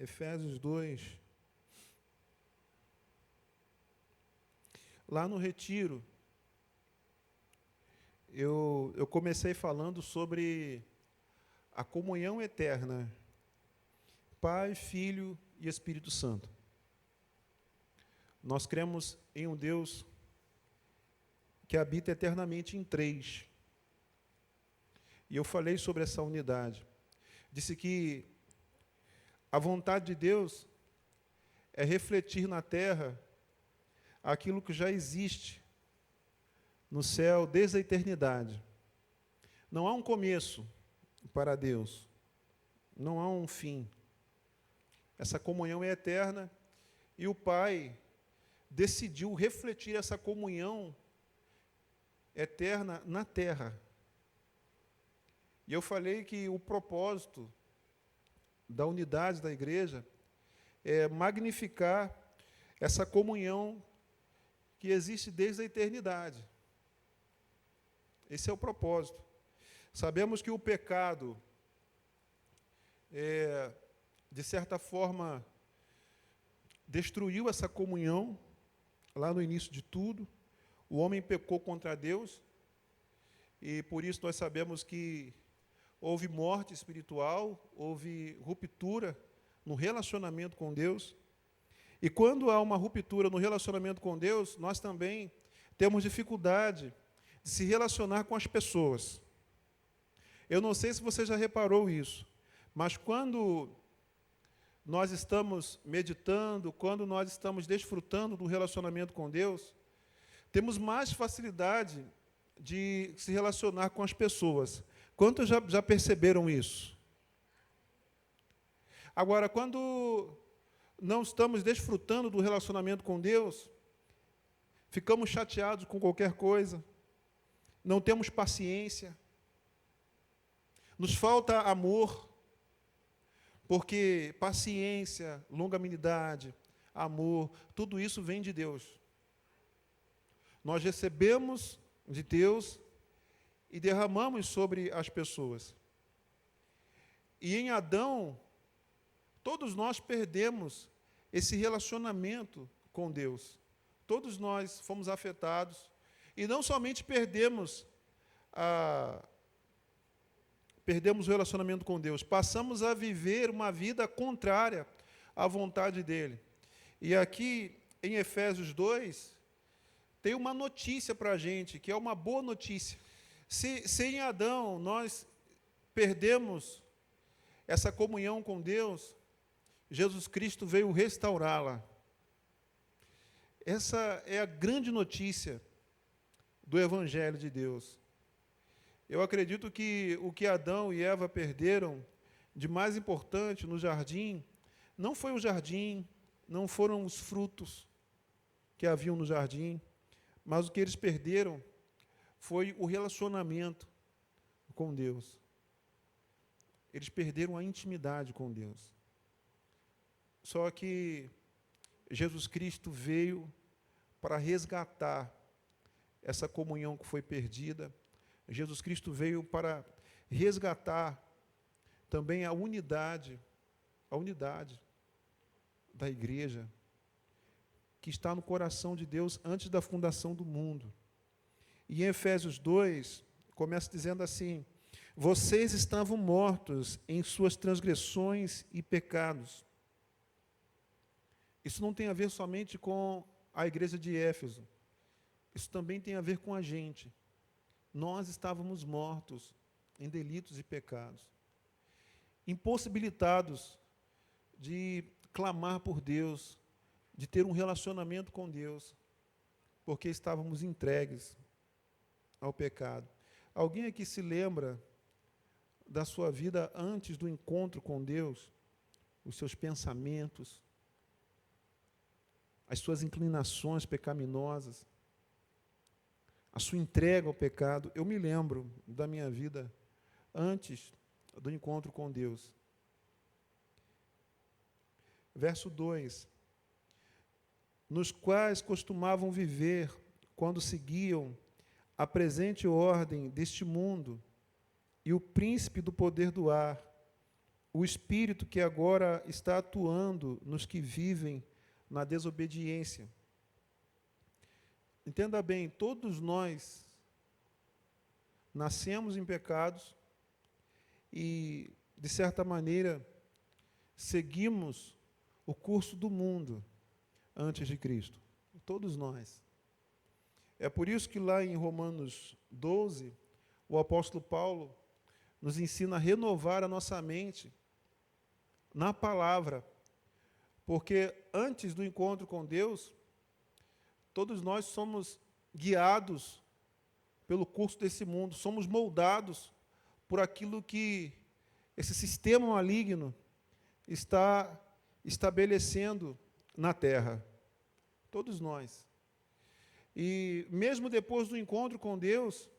Efésios 2. Lá no retiro, eu comecei falando sobre a comunhão eterna, Pai, Filho e Espírito Santo. Nós cremos em um Deus que habita eternamente em três. E eu falei sobre essa unidade. Disse que a vontade de Deus é refletir na terra aquilo que já existe no céu desde a eternidade. Não há um começo para Deus. Não há um fim. Essa comunhão é eterna e o Pai decidiu refletir essa comunhão eterna na terra. E eu falei que o propósito da unidade da igreja é magnificar essa comunhão que existe desde a eternidade. Esse é o propósito. Sabemos que o pecado, de certa forma, destruiu essa comunhão lá no início de tudo. O homem pecou contra Deus e, por isso, nós sabemos que houve morte espiritual, houve ruptura no relacionamento com Deus. E quando há uma ruptura no relacionamento com Deus, nós também temos dificuldade de se relacionar com as pessoas. Eu não sei se você já reparou isso, mas quando nós estamos meditando, quando nós estamos desfrutando do relacionamento com Deus, temos mais facilidade de se relacionar com as pessoas. Quantos já perceberam isso? Agora, quando não estamos desfrutando do relacionamento com Deus, ficamos chateados com qualquer coisa, não temos paciência, nos falta amor, porque paciência, longanimidade, amor, tudo isso vem de Deus. Nós recebemos de Deus e derramamos sobre as pessoas. E em Adão, todos nós perdemos esse relacionamento com Deus. Todos nós fomos afetados. E não somente perdemos o relacionamento com Deus, passamos a viver uma vida contrária à vontade dEle. E aqui, em Efésios 2, tem uma notícia para a gente, que é uma boa notícia. Se em Adão nós perdemos essa comunhão com Deus, Jesus Cristo veio restaurá-la. Essa é a grande notícia do Evangelho de Deus. Eu acredito que o que Adão e Eva perderam de mais importante no jardim, não foi o jardim, não foram os frutos que haviam no jardim, mas o que eles perderam foi o relacionamento com Deus. Eles perderam a intimidade com Deus. Só que Jesus Cristo veio para resgatar essa comunhão que foi perdida. Jesus Cristo veio para resgatar também a unidade da igreja, que está no coração de Deus antes da fundação do mundo. E em Efésios 2, começa dizendo assim: vocês estavam mortos em suas transgressões e pecados. Isso não tem a ver somente com a igreja de Éfeso. Isso também tem a ver com a gente. Nós estávamos mortos em delitos e pecados, impossibilitados de clamar por Deus, de ter um relacionamento com Deus, porque estávamos entregues ao pecado. Alguém aqui se lembra da sua vida antes do encontro com Deus? Os seus pensamentos, as suas inclinações pecaminosas, a sua entrega ao pecado. Eu me lembro da minha vida antes do encontro com Deus. Verso 2. Nos quais costumavam viver quando seguiam a presente ordem deste mundo e o príncipe do poder do ar, o Espírito que agora está atuando nos que vivem na desobediência. Entenda bem, todos nós nascemos em pecados e, de certa maneira, seguimos o curso do mundo antes de Cristo. Todos nós. É por isso que lá em Romanos 12, o apóstolo Paulo nos ensina a renovar a nossa mente na palavra, porque antes do encontro com Deus, todos nós somos guiados pelo curso desse mundo, somos moldados por aquilo que esse sistema maligno está estabelecendo na terra. Todos nós. E mesmo depois do encontro com Deus,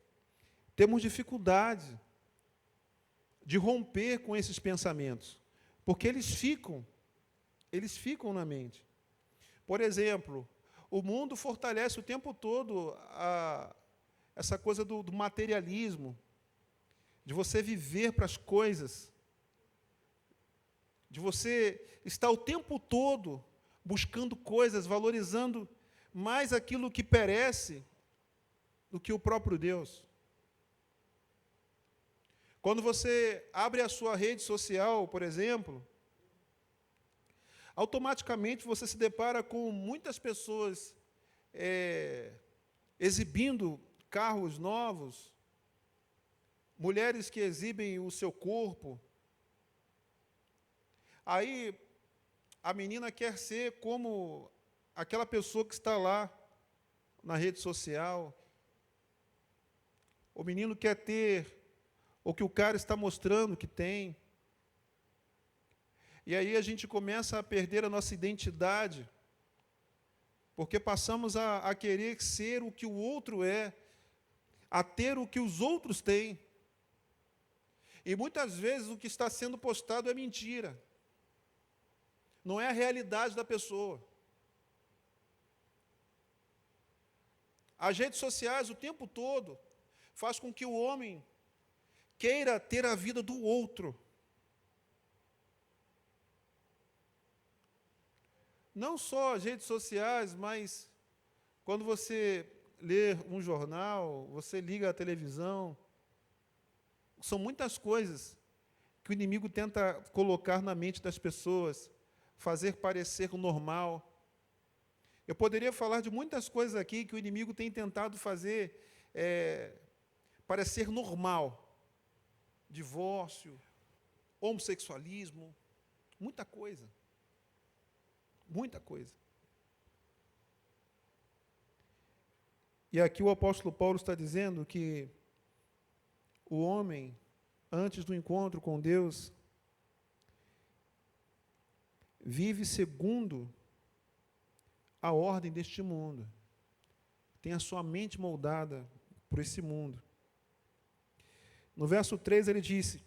temos dificuldade de romper com esses pensamentos, porque eles ficam na mente. Por exemplo, o mundo fortalece o tempo todo essa coisa do materialismo, de você viver para as coisas, de você estar o tempo todo buscando coisas, valorizando mais aquilo que perece do que o próprio Deus. Quando você abre a sua rede social, por exemplo, automaticamente você se depara com muitas pessoas exibindo carros novos, mulheres que exibem o seu corpo. Aí a menina quer ser como aquela pessoa que está lá na rede social. O menino quer ter o que o cara está mostrando que tem. E aí a gente começa a perder a nossa identidade, porque passamos a querer ser o que o outro é, a ter o que os outros têm. E muitas vezes o que está sendo postado é mentira. Não é a realidade da pessoa. As redes sociais, o tempo todo, faz com que o homem queira ter a vida do outro. Não só as redes sociais, mas quando você lê um jornal, você liga a televisão, são muitas coisas que o inimigo tenta colocar na mente das pessoas, fazer parecer normal. Eu poderia falar de muitas coisas aqui que o inimigo tem tentado fazer parecer normal. Divórcio, homossexualismo, muita coisa. Muita coisa. E aqui o apóstolo Paulo está dizendo que o homem, antes do encontro com Deus, vive segundo a ordem deste mundo. Tem a sua mente moldada por esse mundo. No verso 3 ele disse: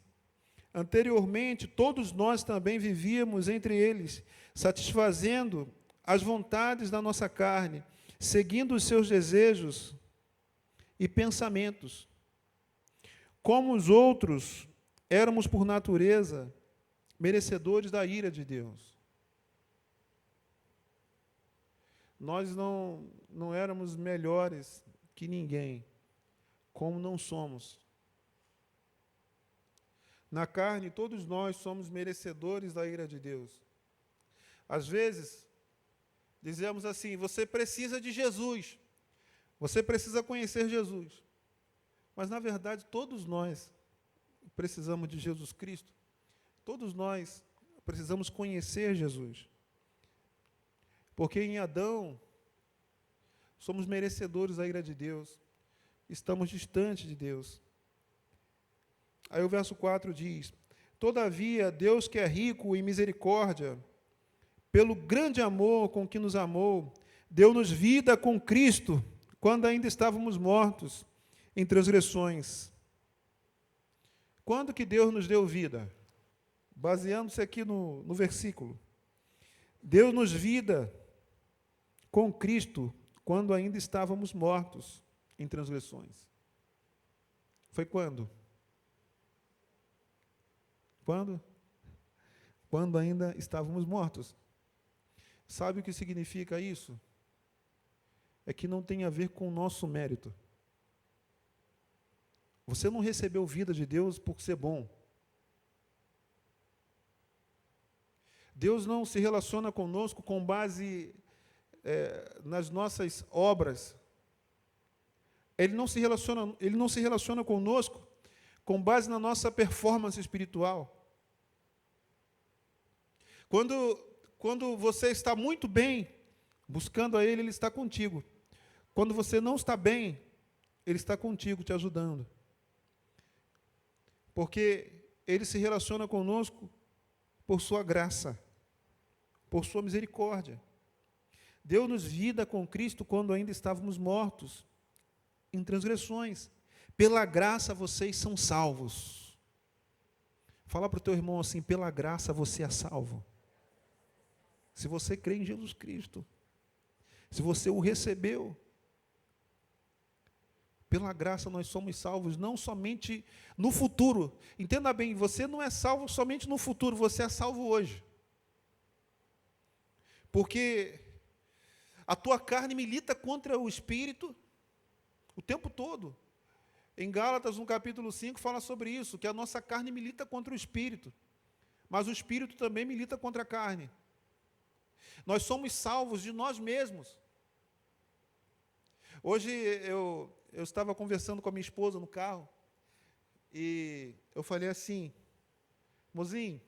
anteriormente, todos nós também vivíamos entre eles, satisfazendo as vontades da nossa carne, seguindo os seus desejos e pensamentos. Como os outros, éramos por natureza merecedores da ira de Deus. Nós não éramos melhores que ninguém, como não somos. Na carne, todos nós somos merecedores da ira de Deus. Às vezes, dizemos assim: você precisa de Jesus, você precisa conhecer Jesus. Mas, na verdade, todos nós precisamos de Jesus Cristo. Todos nós precisamos conhecer Jesus. Porque em Adão, somos merecedores da ira de Deus, estamos distantes de Deus. Aí o verso 4 diz: todavia, Deus que é rico em misericórdia, pelo grande amor com que nos amou, deu-nos vida com Cristo, quando ainda estávamos mortos em transgressões. Quando que Deus nos deu vida? Baseando-se aqui no versículo. Deu-nos vida com Cristo, quando ainda estávamos mortos em transgressões. Foi quando? Quando? quando ainda estávamos mortos. Sabe o que significa isso? É que não tem a ver com o nosso mérito. Você não recebeu vida de Deus por ser bom. Deus não se relaciona conosco com base nas nossas obras. Ele não se relaciona conosco com base na nossa performance espiritual. Quando você está muito bem, buscando a Ele, Ele está contigo. Quando você não está bem, Ele está contigo, te ajudando. Porque Ele se relaciona conosco por sua graça, por sua misericórdia. Deu-nos vida com Cristo quando ainda estávamos mortos em transgressões. Pela graça vocês são salvos. Fala para o teu irmão assim: pela graça você é salvo. Se você crê em Jesus Cristo, se você o recebeu, pela graça nós somos salvos, não somente no futuro. Entenda bem, você não é salvo somente no futuro, você é salvo hoje. Porque a tua carne milita contra o Espírito o tempo todo. Em Gálatas, no capítulo 5, fala sobre isso, que a nossa carne milita contra o Espírito, mas o Espírito também milita contra a carne. Nós somos salvos de nós mesmos. Hoje eu estava conversando com a minha esposa no carro, e eu falei assim: mozinho,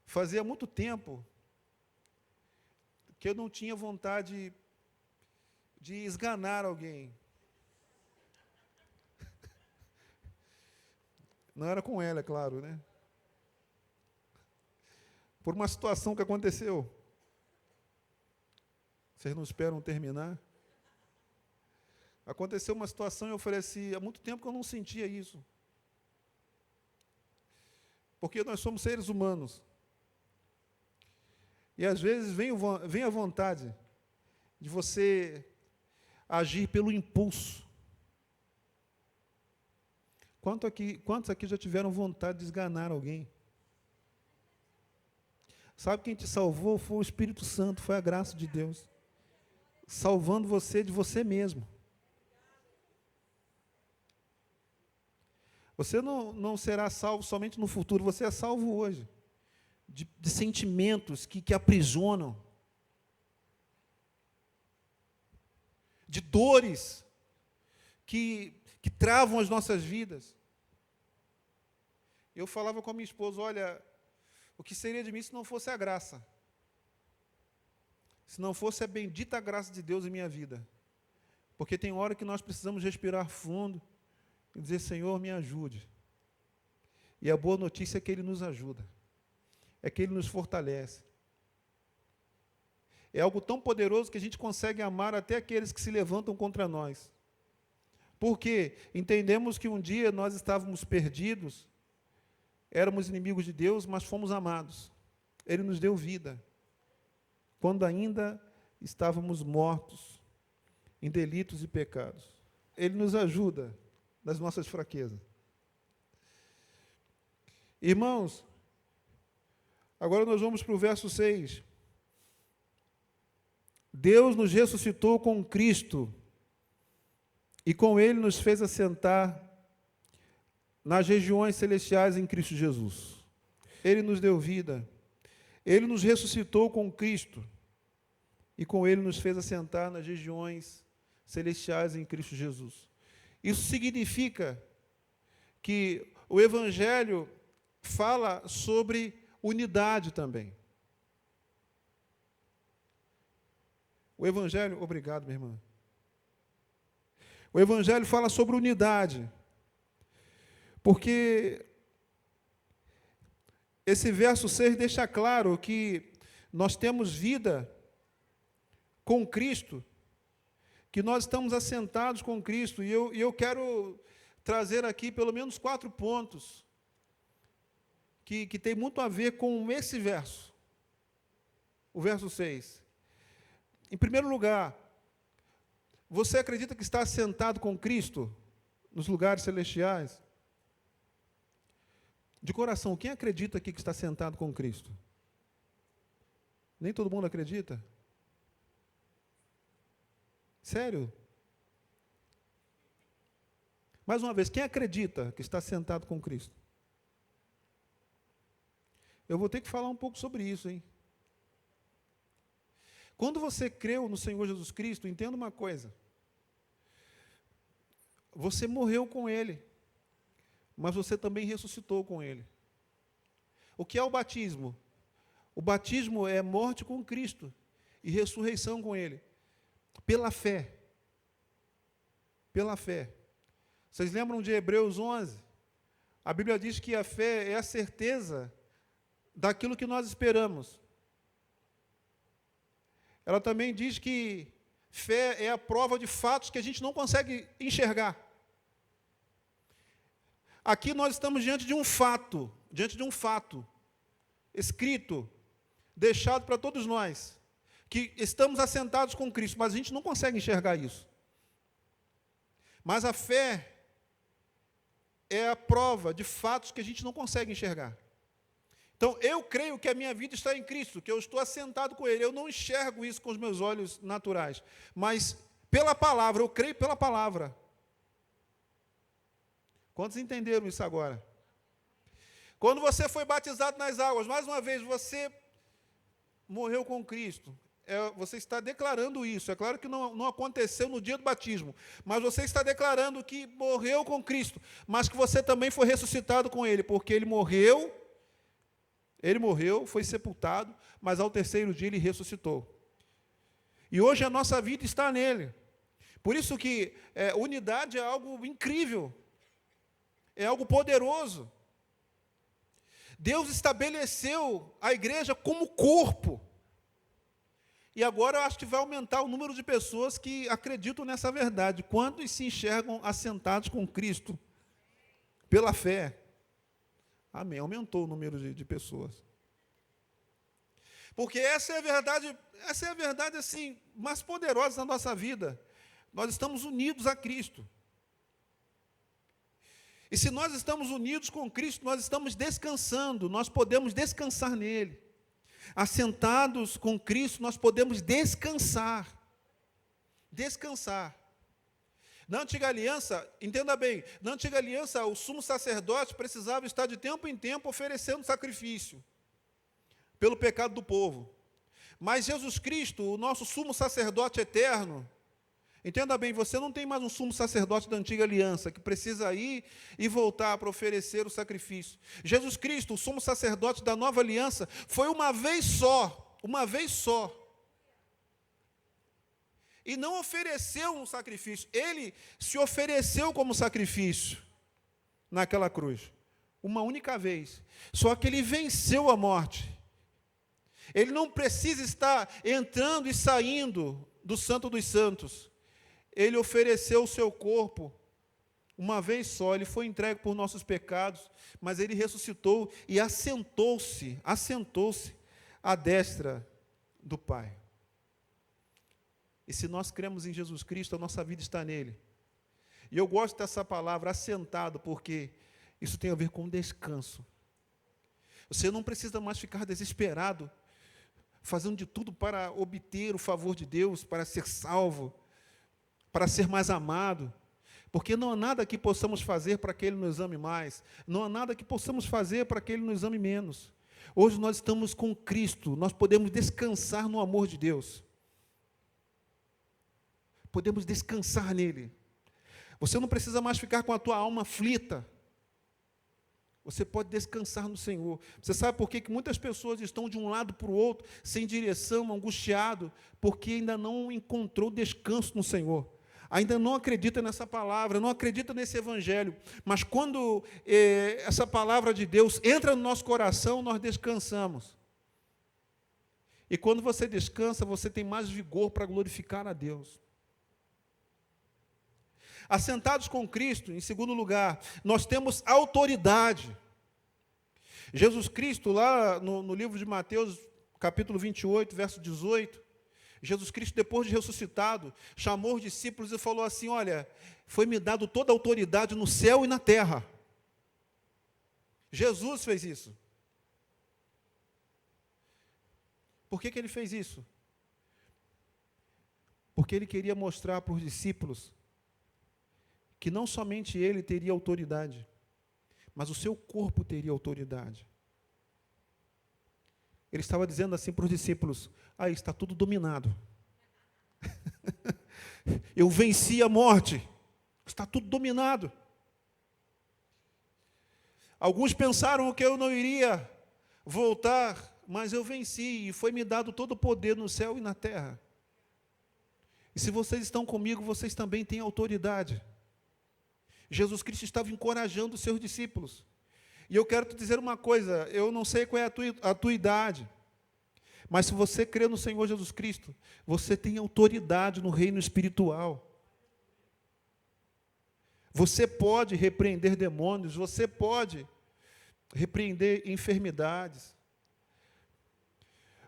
fazia muito tempo que eu não tinha vontade de esganar alguém. Não era com ela, é claro, né? Por uma situação que aconteceu. Vocês não esperam terminar? Aconteceu uma situação e eu falei assim: há muito tempo que eu não sentia isso. Porque nós somos seres humanos. E às vezes vem a vontade de você agir pelo impulso. Quantos aqui já tiveram vontade de esganar alguém? Sabe quem te salvou? Foi o Espírito Santo, foi a graça de Deus, salvando você de você mesmo. Você não será salvo somente no futuro, você é salvo hoje, de sentimentos que aprisionam, de dores que travam as nossas vidas. Eu falava com a minha esposa: olha, o que seria de mim se não fosse a graça? Se não fosse a bendita graça de Deus em minha vida? Porque tem hora que nós precisamos respirar fundo e dizer: Senhor, me ajude. E a boa notícia é que Ele nos ajuda, é que Ele nos fortalece. É algo tão poderoso que a gente consegue amar até aqueles que se levantam contra nós. Porque entendemos que um dia nós estávamos perdidos, éramos inimigos de Deus, mas fomos amados. Ele nos deu vida, quando ainda estávamos mortos em delitos e pecados. Ele nos ajuda nas nossas fraquezas. Irmãos, agora nós vamos para o verso 6. Deus nos ressuscitou com Cristo e com Ele nos fez assentar nas regiões celestiais em Cristo Jesus. Ele nos deu vida. Ele nos ressuscitou com Cristo e com Ele nos fez assentar nas regiões celestiais em Cristo Jesus. Isso significa que o Evangelho fala sobre unidade também. O Evangelho, obrigado, minha irmã. O Evangelho fala sobre unidade, porque esse verso 6 deixa claro que nós temos vida com Cristo, que nós estamos assentados com Cristo, e eu quero trazer aqui pelo menos 4 pontos que tem muito a ver com esse verso, o verso 6. Em primeiro lugar, você acredita que está assentado com Cristo nos lugares celestiais? De coração, quem acredita aqui que está sentado com Cristo? Nem todo mundo acredita? Sério? Mais uma vez, quem acredita que está sentado com Cristo? Eu vou ter que falar um pouco sobre isso, hein? Quando você creu no Senhor Jesus Cristo, entenda uma coisa. Você morreu com Ele, mas você também ressuscitou com Ele. O que é o batismo? O batismo é morte com Cristo e ressurreição com Ele. Pela fé. Pela fé. Vocês lembram de Hebreus 11? A Bíblia diz que a fé é a certeza daquilo que nós esperamos. Ela também diz que fé é a prova de fatos que a gente não consegue enxergar. Aqui nós estamos diante de um fato escrito, deixado para todos nós, que estamos assentados com Cristo, mas a gente não consegue enxergar isso. Mas a fé é a prova de fatos que a gente não consegue enxergar. Então, eu creio que a minha vida está em Cristo, que eu estou assentado com Ele. Eu não enxergo isso com os meus olhos naturais, mas pela palavra, eu creio pela palavra. Quantos entenderam isso agora? Quando você foi batizado nas águas, mais uma vez, você morreu com Cristo. Você está declarando isso. É claro que não aconteceu no dia do batismo, mas você está declarando que morreu com Cristo, mas que você também foi ressuscitado com Ele, porque Ele morreu, foi sepultado, mas ao terceiro dia Ele ressuscitou. E hoje a nossa vida está nele. Por isso que unidade é algo incrível, é algo poderoso. Deus estabeleceu a igreja como corpo. E agora eu acho que vai aumentar o número de pessoas que acreditam nessa verdade. Quantos se enxergam assentados com Cristo pela fé? Amém. Aumentou o número de pessoas. Porque essa é a verdade assim, mais poderosa da nossa vida. Nós estamos unidos a Cristo. E se nós estamos unidos com Cristo, nós estamos descansando, nós podemos descansar nele. Assentados com Cristo, nós podemos descansar. Descansar. Na antiga aliança, entenda bem, na antiga aliança, o sumo sacerdote precisava estar de tempo em tempo oferecendo sacrifício pelo pecado do povo. Mas Jesus Cristo, o nosso sumo sacerdote eterno, entenda bem, você não tem mais um sumo sacerdote da antiga aliança, que precisa ir e voltar para oferecer o sacrifício. Jesus Cristo, o sumo sacerdote da nova aliança, foi uma vez só. E não ofereceu um sacrifício, ele se ofereceu como sacrifício naquela cruz. Uma única vez. Só que ele venceu a morte. Ele não precisa estar entrando e saindo do Santo dos Santos. Ele ofereceu o seu corpo uma vez só, ele foi entregue por nossos pecados, mas ele ressuscitou e assentou-se à destra do Pai. E se nós cremos em Jesus Cristo, a nossa vida está nele. E eu gosto dessa palavra, assentado, porque isso tem a ver com descanso. Você não precisa mais ficar desesperado, fazendo de tudo para obter o favor de Deus, para ser salvo, para ser mais amado, porque não há nada que possamos fazer para que Ele nos ame mais, não há nada que possamos fazer para que Ele nos ame menos. Hoje nós estamos com Cristo, nós podemos descansar no amor de Deus, podemos descansar nele. Você não precisa mais ficar com a tua alma aflita, você pode descansar no Senhor. Você sabe por que muitas pessoas estão de um lado para o outro, sem direção, angustiado, porque ainda não encontrou descanso no Senhor. Ainda não acredita nessa palavra, não acredita nesse evangelho. Mas quando essa palavra de Deus entra no nosso coração, nós descansamos. E quando você descansa, você tem mais vigor para glorificar a Deus. Assentados com Cristo, em segundo lugar, nós temos autoridade. Jesus Cristo, lá no livro de Mateus, capítulo 28, verso 18, Jesus Cristo, depois de ressuscitado, chamou os discípulos e falou assim: olha, foi-me dado toda a autoridade no céu e na terra. Jesus fez isso. Por que ele fez isso? Porque ele queria mostrar para os discípulos que não somente ele teria autoridade, mas o seu corpo teria autoridade. Ele estava dizendo assim para os discípulos: aí está tudo dominado. Eu venci a morte. Está tudo dominado. Alguns pensaram que eu não iria voltar, mas eu venci e foi-me dado todo o poder no céu e na terra. E se vocês estão comigo, vocês também têm autoridade. Jesus Cristo estava encorajando os seus discípulos. E eu quero te dizer uma coisa, eu não sei qual é a tua idade, mas se você crê no Senhor Jesus Cristo, você tem autoridade no reino espiritual. Você pode repreender demônios, você pode repreender enfermidades.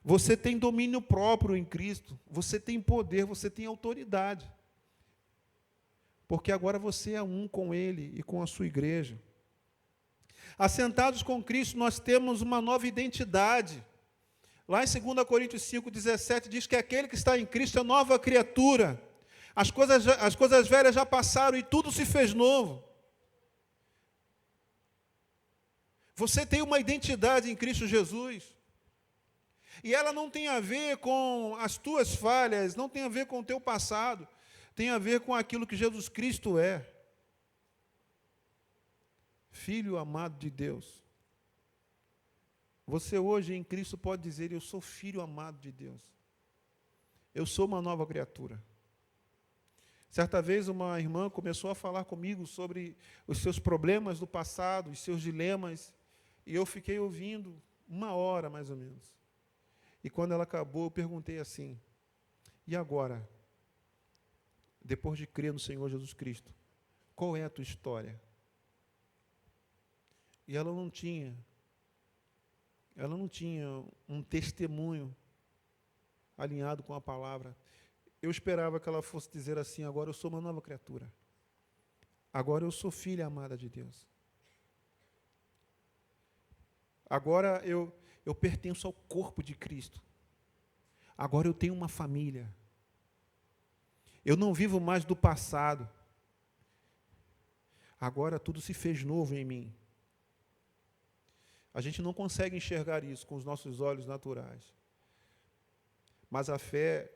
Você tem domínio próprio em Cristo, você tem poder, você tem autoridade. Porque agora você é um com Ele e com a sua igreja. Assentados com Cristo, nós temos uma nova identidade. Lá em 2 Coríntios 5,17 diz que aquele que está em Cristo é nova criatura. As coisas velhas já passaram e tudo se fez novo. Você tem uma identidade em Cristo Jesus. E ela não tem a ver com as tuas falhas, não tem a ver com o teu passado. Tem a ver com aquilo que Jesus Cristo é. Filho amado de Deus. Você hoje em Cristo pode dizer: eu sou filho amado de Deus. Eu sou uma nova criatura. Certa vez uma irmã começou a falar comigo sobre os seus problemas do passado, os seus dilemas, e eu fiquei ouvindo 1 hora mais ou menos. E quando ela acabou, eu perguntei assim: e agora? Depois de crer no Senhor Jesus Cristo, qual é a tua história? E ela não tinha um testemunho alinhado com a palavra. Eu esperava que ela fosse dizer assim: agora eu sou uma nova criatura. Agora eu sou filha amada de Deus. Agora eu pertenço ao corpo de Cristo. Agora eu tenho uma família. Eu não vivo mais do passado. Agora tudo se fez novo em mim. A gente não consegue enxergar isso com os nossos olhos naturais. Mas a fé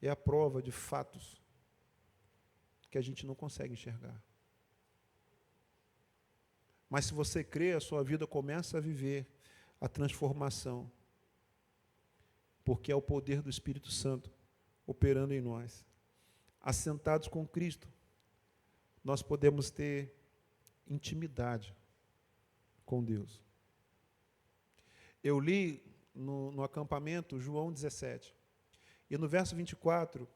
é a prova de fatos que a gente não consegue enxergar. Mas se você crê, a sua vida começa a viver a transformação. Porque é o poder do Espírito Santo operando em nós. Assentados com Cristo, nós podemos ter intimidade com Deus. Eu li no acampamento João 17. E no verso 24,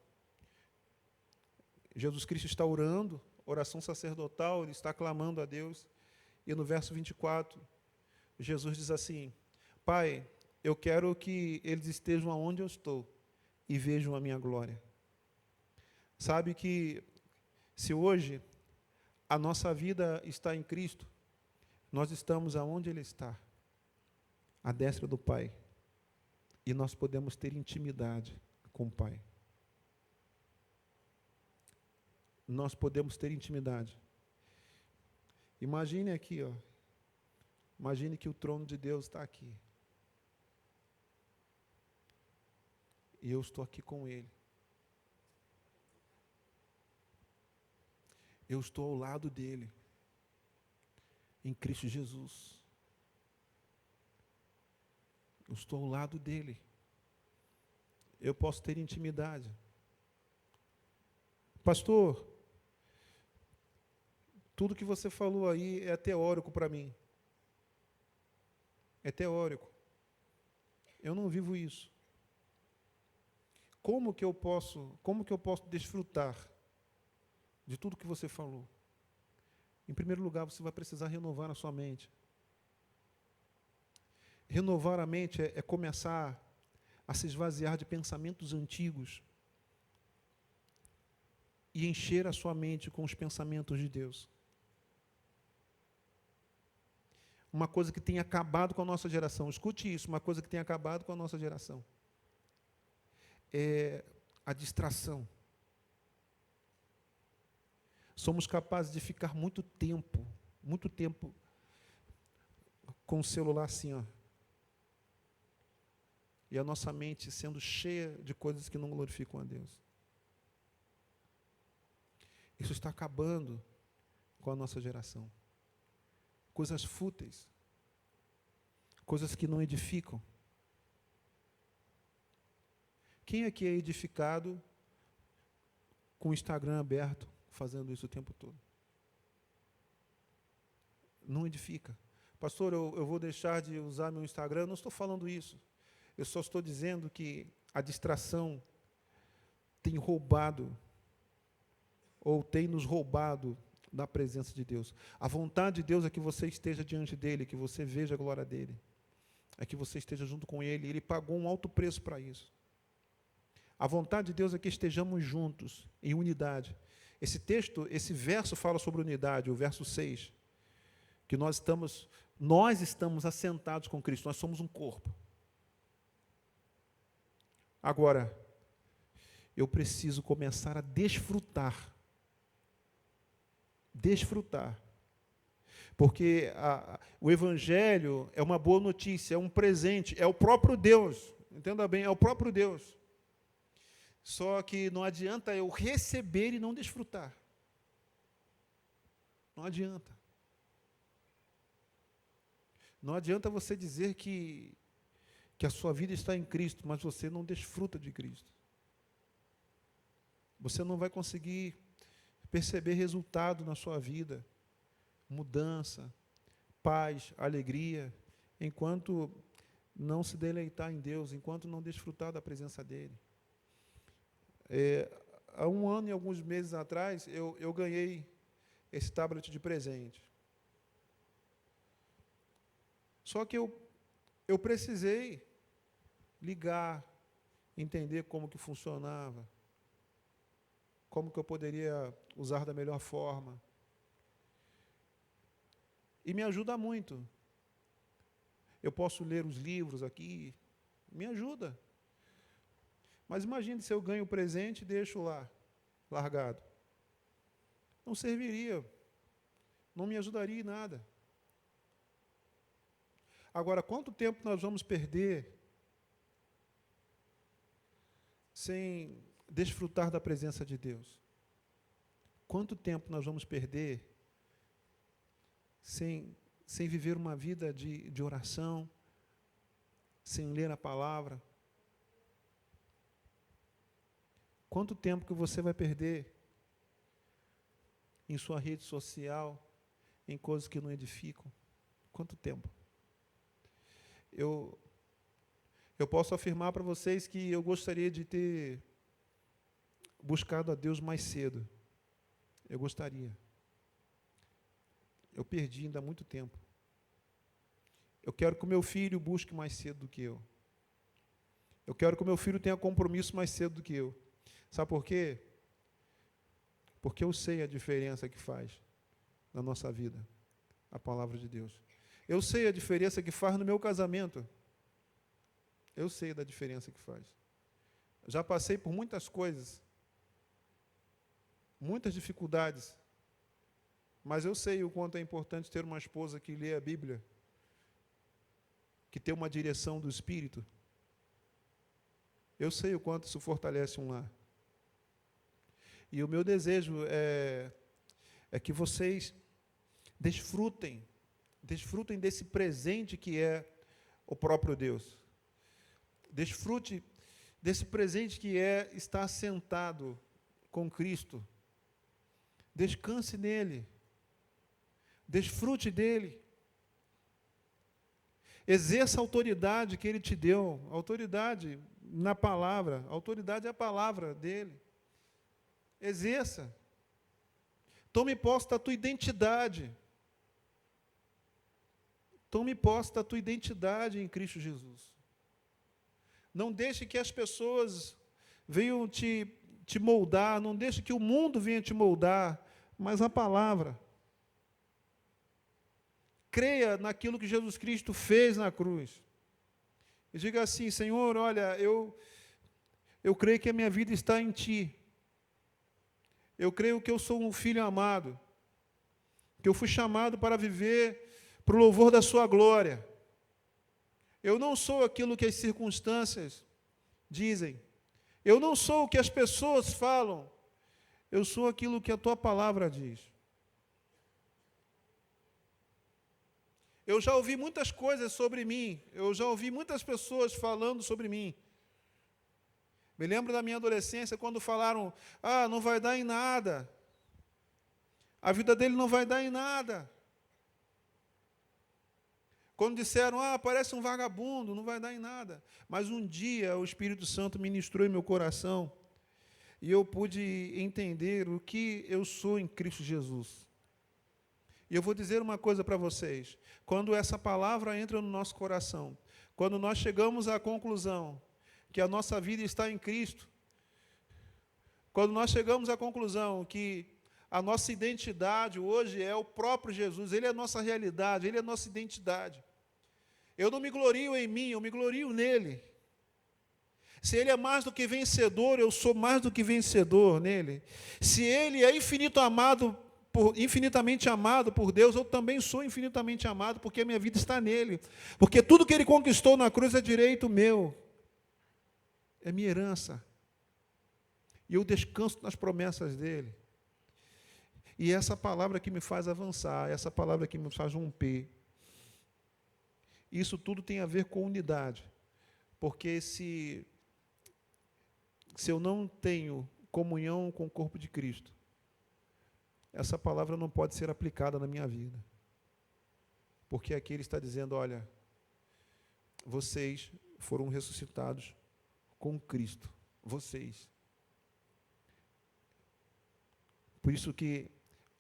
Jesus Cristo está orando, oração sacerdotal, ele está clamando a Deus. E no verso 24, Jesus diz assim: Pai, eu quero que eles estejam aonde eu estou e vejam a minha glória. Sabe que se hoje a nossa vida está em Cristo, nós estamos aonde Ele está, à destra do Pai. E nós podemos ter intimidade com o Pai. Nós podemos ter intimidade. Imagine aqui, ó. Imagine que o trono de Deus está aqui. E eu estou aqui com Ele. Eu estou ao lado dEle. Em Cristo Jesus. Eu estou ao lado dEle. Eu posso ter intimidade. Pastor, tudo que você falou aí é teórico para mim. É teórico. Eu não vivo isso. Como que eu posso desfrutar de tudo que você falou? Em primeiro lugar, você vai precisar renovar a sua mente. Renovar a mente é começar a se esvaziar de pensamentos antigos e encher a sua mente com os pensamentos de Deus. uma coisa que tem acabado com a nossa geração. Escute isso, uma coisa que tem acabado com a nossa geração. É a distração. Somos capazes de ficar muito tempo com o celular assim, ó. E a nossa mente sendo cheia de coisas que não glorificam a Deus. Isso está acabando com a nossa geração. Coisas fúteis. Coisas que não edificam. Quem aqui é edificado com o Instagram aberto, fazendo isso o tempo todo? Não edifica. Pastor, eu vou deixar de usar meu Instagram. Eu não estou falando isso. Eu só estou dizendo que a distração tem roubado, ou tem nos roubado da presença de Deus. A vontade de Deus é que você esteja diante dEle, que você veja a glória dEle. É que você esteja junto com Ele. Ele pagou um alto preço para isso. A vontade de Deus é que estejamos juntos, em unidade. Esse texto, esse verso fala sobre unidade, o verso 6, que nós estamos assentados com Cristo, nós somos um corpo. Agora, eu preciso começar a desfrutar. Porque o Evangelho é uma boa notícia, é um presente, é o próprio Deus. Entenda bem, é o próprio Deus. Só que não adianta eu receber e não desfrutar. Não adianta. Não adianta você dizer que a sua vida está em Cristo, mas você não desfruta de Cristo. Você não vai conseguir perceber resultado na sua vida, mudança, paz, alegria, enquanto não se deleitar em Deus, enquanto não desfrutar da presença dEle. Há 1 ano e alguns meses atrás, eu ganhei esse tablet de presente. Só que eu precisei ligar, entender como que funcionava, como que eu poderia usar da melhor forma. E me ajuda muito. Eu posso ler os livros aqui, me ajuda. Mas imagine se eu ganho o presente e deixo lá, largado. Não serviria, não me ajudaria em nada. Agora, quanto tempo nós vamos perder sem desfrutar da presença de Deus? Quanto tempo nós vamos perder sem viver uma vida de oração, sem ler a palavra? Quanto tempo que você vai perder em sua rede social, em coisas que não edificam? Quanto tempo? Eu posso afirmar para vocês que eu gostaria de ter buscado a Deus mais cedo. Eu gostaria. Eu perdi ainda há muito tempo. Eu quero que o meu filho busque mais cedo do que eu. Eu quero que o meu filho tenha compromisso mais cedo do que eu. Sabe por quê? Porque eu sei a diferença que faz na nossa vida a palavra de Deus. Eu sei a diferença que faz no meu casamento. Eu sei da diferença que faz. Já passei por muitas coisas, muitas dificuldades, mas eu sei o quanto é importante ter uma esposa que lê a Bíblia, que tem uma direção do Espírito. Eu sei o quanto isso fortalece um lar. E o meu desejo é que vocês desfrutem desse presente que é o próprio Deus. Desfrute desse presente que é estar sentado com Cristo. Descanse nele. Desfrute dele. Exerça a autoridade que ele te deu. Autoridade na palavra. A autoridade é a palavra dele. Exerça. Tome posse da tua identidade. Tome posse da tua identidade em Cristo Jesus. Não deixe que as pessoas venham te moldar, não deixe que o mundo venha te moldar, mas a palavra. creia naquilo que Jesus Cristo fez na cruz. E diga assim: Senhor, olha, eu creio que a minha vida está em Ti. Eu creio que eu sou um filho amado, que eu fui chamado para viver para o louvor da Sua glória. Eu não sou aquilo que as circunstâncias dizem. Eu não sou o que as pessoas falam. Eu sou aquilo que a Tua palavra diz. Eu já ouvi muitas coisas sobre mim. Eu já ouvi muitas pessoas falando sobre mim. Me lembro da minha adolescência, quando falaram: não vai dar em nada. A vida dele não vai dar em nada. Quando disseram: parece um vagabundo, não vai dar em nada. Mas um dia o Espírito Santo ministrou em meu coração e eu pude entender o que eu sou em Cristo Jesus. E eu vou dizer uma coisa para vocês: quando essa palavra entra no nosso coração, quando nós chegamos à conclusão que a nossa vida está em Cristo, quando nós chegamos à conclusão que a nossa identidade hoje é o próprio Jesus, Ele é a nossa realidade, Ele é a nossa identidade. Eu não me glorio em mim, eu me glorio nele. Se Ele é mais do que vencedor, eu sou mais do que vencedor nele. Se Ele é infinitamente amado por Deus, eu também sou infinitamente amado, porque a minha vida está nele. Porque tudo que Ele conquistou na cruz é direito meu. É minha herança. E eu descanso nas promessas dele. E essa palavra que me faz avançar, essa palavra que me faz romper. Isso tudo tem a ver com unidade. Porque se eu não tenho comunhão com o corpo de Cristo, essa palavra não pode ser aplicada na minha vida. Porque aqui ele está dizendo: olha, vocês foram ressuscitados com Cristo. Vocês. Por isso que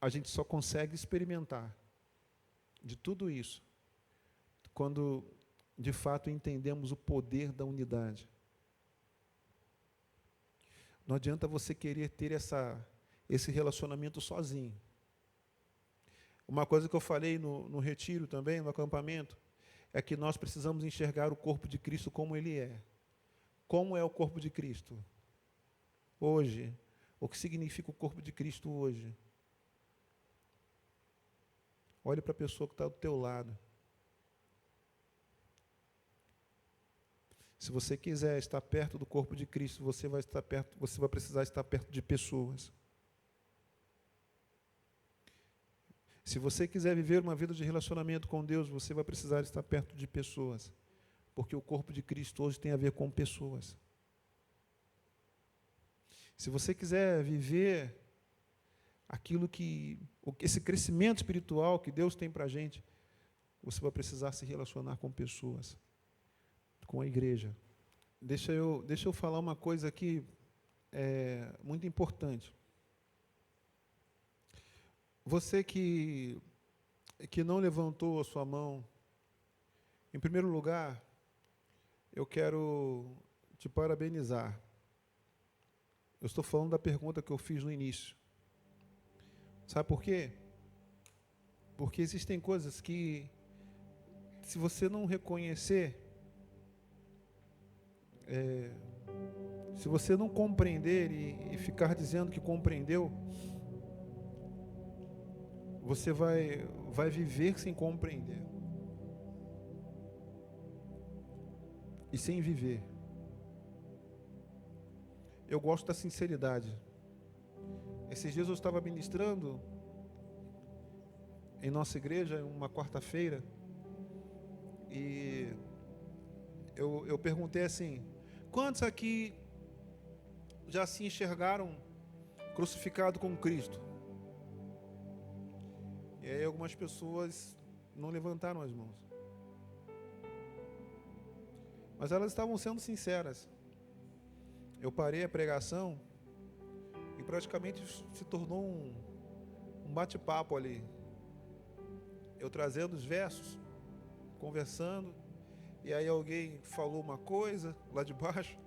a gente só consegue experimentar de tudo isso quando, de fato, entendemos o poder da unidade. Não adianta você querer ter esse relacionamento sozinho. Uma coisa que eu falei no retiro também, no acampamento, é que nós precisamos enxergar o corpo de Cristo como ele é. Como é o corpo de Cristo hoje? O que significa o corpo de Cristo hoje? Olhe para a pessoa que está do teu lado. Se você quiser estar perto do corpo de Cristo, você vai precisar estar perto de pessoas. Se você quiser viver uma vida de relacionamento com Deus, você vai precisar estar perto de pessoas. Porque o corpo de Cristo hoje tem a ver com pessoas. Se você quiser viver esse crescimento espiritual que Deus tem para a gente, você vai precisar se relacionar com pessoas, com a igreja. Deixa eu falar uma coisa aqui muito importante. Você que não levantou a sua mão, em primeiro lugar, eu quero te parabenizar. Eu estou falando da pergunta que eu fiz no início. Sabe por quê? Porque existem coisas que, se você não reconhecer, se você não compreender e ficar dizendo que compreendeu, você vai viver sem compreender. E sem viver. Eu gosto da sinceridade. Esses dias eu estava ministrando em nossa igreja, uma quarta-feira, e eu perguntei assim: quantos aqui já se enxergaram crucificado com Cristo? E aí algumas pessoas não levantaram as mãos. Mas elas estavam sendo sinceras. Eu parei a pregação e praticamente se tornou um bate-papo ali. Eu trazendo os versos, conversando, e aí alguém falou uma coisa lá de baixo.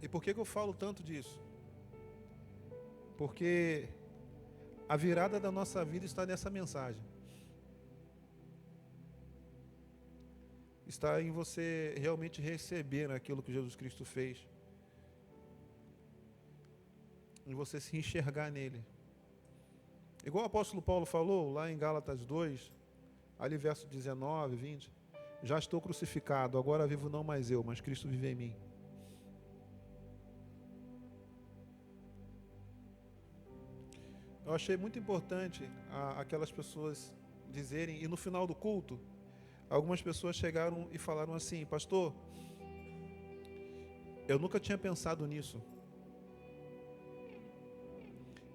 E por que eu falo tanto disso? Porque A virada da nossa vida está nessa mensagem. Está em você realmente receber aquilo que Jesus Cristo fez. Em você se enxergar nele. Igual o apóstolo Paulo falou lá em Gálatas 2, ali verso 19, 20. Já estou crucificado, agora vivo não mais eu, mas Cristo vive em mim. Eu achei muito importante aquelas pessoas dizerem, e no final do culto, algumas pessoas chegaram e falaram assim: pastor, eu nunca tinha pensado nisso.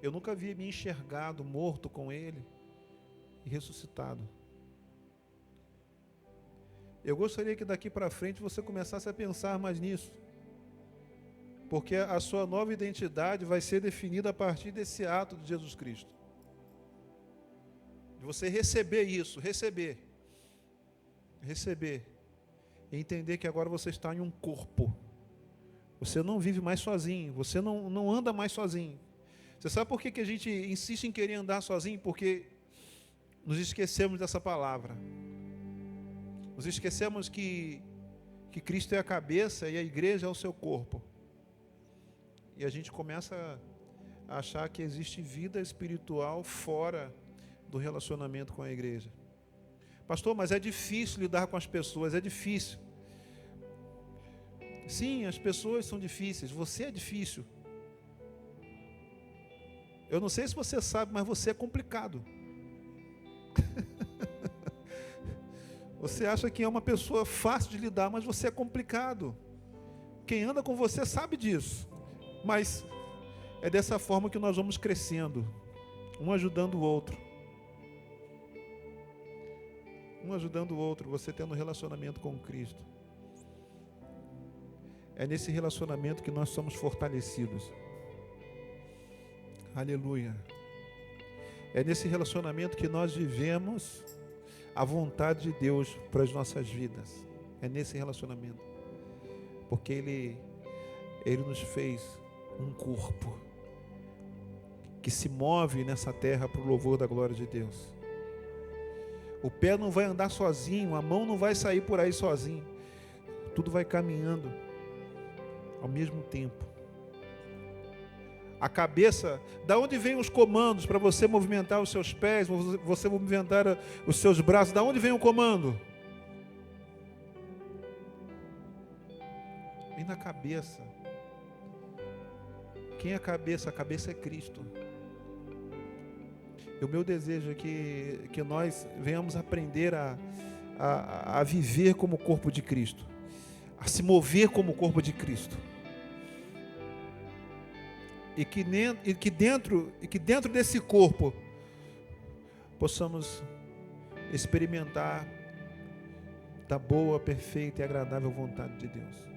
Eu nunca havia me enxergado morto com Ele e ressuscitado. Eu gostaria que daqui para frente você começasse a pensar mais nisso. Porque a sua nova identidade vai ser definida a partir desse ato de Jesus Cristo. De você receber isso, receber. E entender que agora você está em um corpo. Você não vive mais sozinho, você não anda mais sozinho. Você sabe por que a gente insiste em querer andar sozinho? Porque nos esquecemos dessa palavra. Nos esquecemos que Cristo é a cabeça e a igreja é o seu corpo. E a gente começa a achar que existe vida espiritual fora do relacionamento com a igreja. Pastor, mas é difícil lidar com as pessoas, é difícil. Sim, as pessoas são difíceis, você é difícil. Eu não sei se você sabe, mas você é complicado. Você acha que é uma pessoa fácil de lidar, mas você é complicado. Quem anda com você sabe disso. Mas é dessa forma que nós vamos crescendo, um ajudando o outro. Um ajudando o outro, você tendo um relacionamento com Cristo. É nesse relacionamento que nós somos fortalecidos. Aleluia. É nesse relacionamento que nós vivemos a vontade de Deus para as nossas vidas. É nesse relacionamento. Porque Ele nos fez um corpo que se move nessa terra para o louvor da glória de Deus. O pé não vai andar sozinho, a mão não vai sair por aí sozinho. Tudo vai caminhando ao mesmo tempo. A cabeça, da onde vêm os comandos para você movimentar os seus pés, você movimentar os seus braços? Da onde vem o comando? Vem da cabeça. Quem é a cabeça? A cabeça é Cristo. E o meu desejo é que nós venhamos aprender a viver como o corpo de Cristo, a se mover como o corpo de Cristo. E que dentro desse corpo possamos experimentar da boa, perfeita e agradável vontade de Deus.